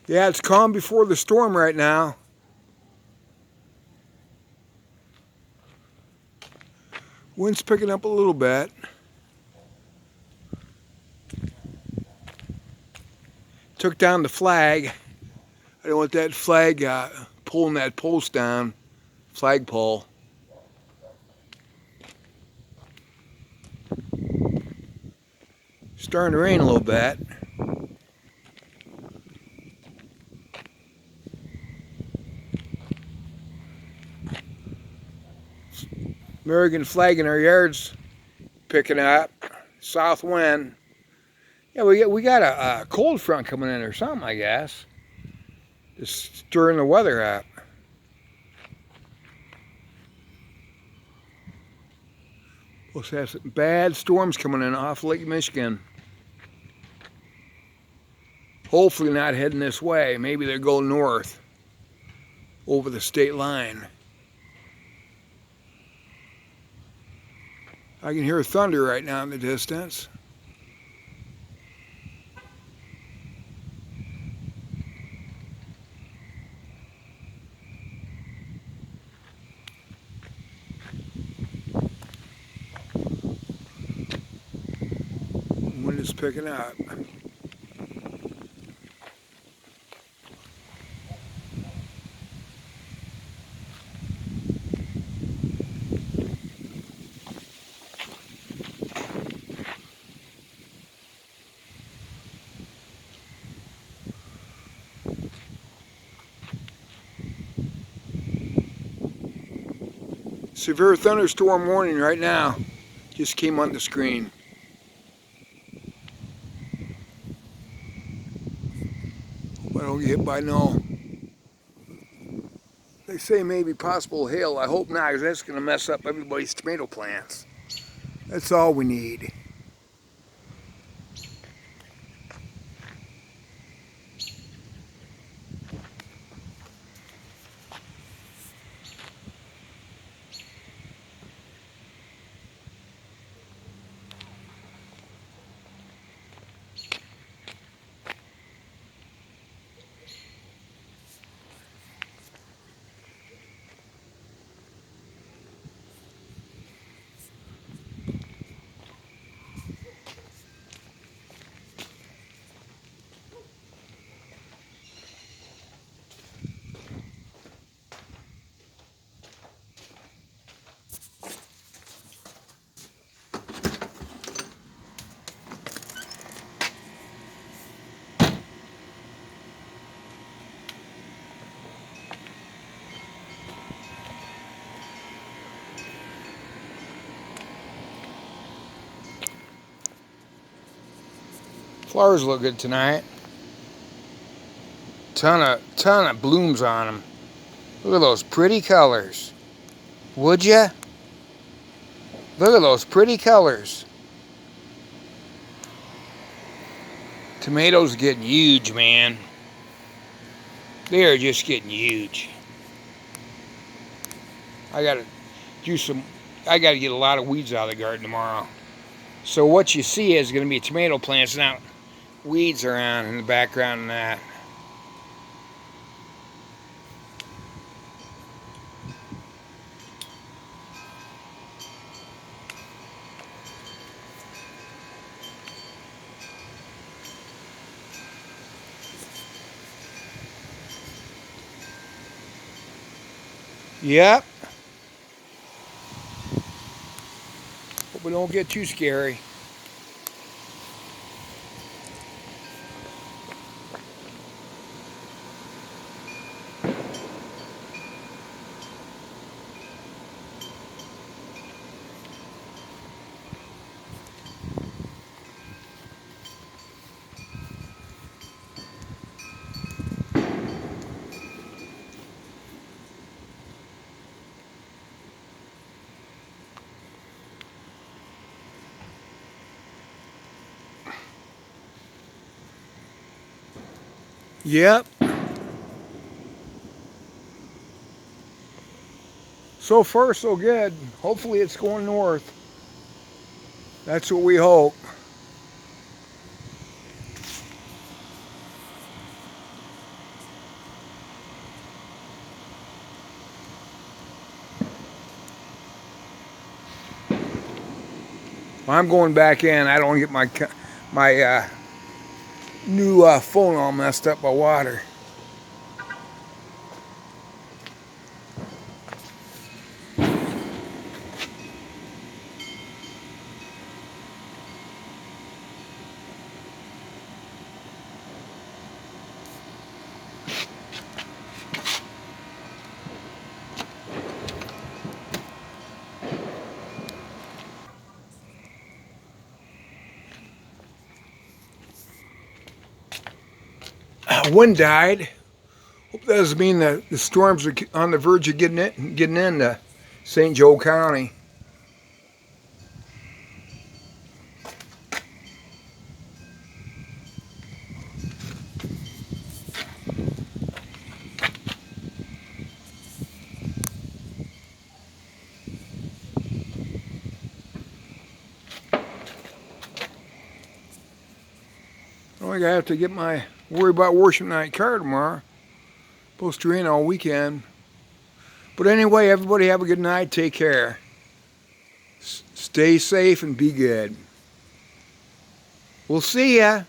Yeah, it's calm before the storm right now. Wind's picking up a little bit. Took down the flag. I don't want that flag pulling that post down. Flagpole. Starting to rain a little bit. American flag in our yards picking up. South wind. Yeah, we got a cold front coming in or something, I guess. Just stirring the weather up. We'll have some bad storms coming in off Lake Michigan. Hopefully not heading this way. Maybe they're going north over the state line. I can hear thunder right now in the distance. Wind is picking up. Severe thunderstorm warning right now. Just came on the screen. I don't get hit by no. They say maybe possible hail. I hope not, because that's going to mess up everybody's tomato plants. That's all we need. Flowers look good tonight. Ton of blooms on them. Look at those pretty colors. Would ya? Look at those pretty colors. Tomatoes getting huge, man. They are just getting huge. I gotta get a lot of weeds out of the garden tomorrow. So what you see is gonna be tomato plants now. Weeds around in the background and that. Yep. Hope we don't get too scary. Yep. So far, so good. Hopefully it's going north. That's what we hope. Well, I'm going back in. I don't get my new phone all messed up by water. Wind died. Hope that doesn't mean that the storms are on the verge of getting into St. Joe County. Oh, I have to worry about worship night car tomorrow. Supposed to rain all weekend. But anyway, everybody have a good night. Take care. Stay safe and be good. We'll see ya.